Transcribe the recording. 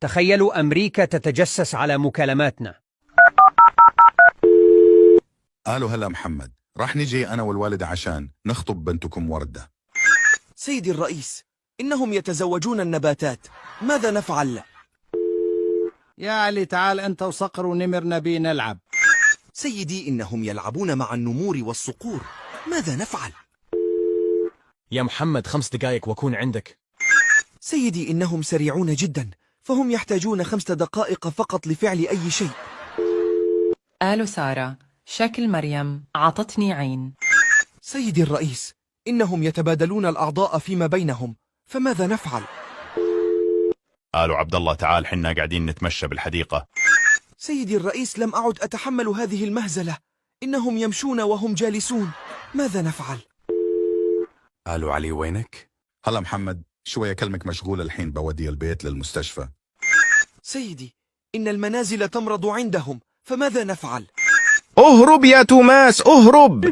تخيلوا أمريكا تتجسس على مكالماتنا. قالوا هلا محمد، راح نجي أنا والوالدة عشان نخطب بنتكم وردة. سيدي الرئيس، إنهم يتزوجون النباتات، ماذا نفعل؟ يا علي تعال أنت وصقر ونمر نبي نلعب. سيدي إنهم يلعبون مع النمور والصقور، ماذا نفعل؟ يا محمد 5 دقائق وأكون عندك. سيدي إنهم سريعون جدا، فهم يحتاجون 5 دقائق فقط لفعل أي شيء. آل سارة، شكل مريم عطتني عين. سيدي الرئيس، إنهم يتبادلون الأعضاء فيما بينهم، فماذا نفعل؟ قالوا عبد الله تعال حنا قاعدين نتمشى بالحديقة. سيدي الرئيس لم أعد أتحمل هذه المهزلة، إنهم يمشون وهم جالسون، ماذا نفعل؟ قالوا علي وينك؟ هلا محمد، شوي أكلمك مشغول الحين، بودي البيت للمستشفى. سيدي إن المنازل تمرض عندهم، فماذا نفعل؟ اهرب يا توماس اهرب.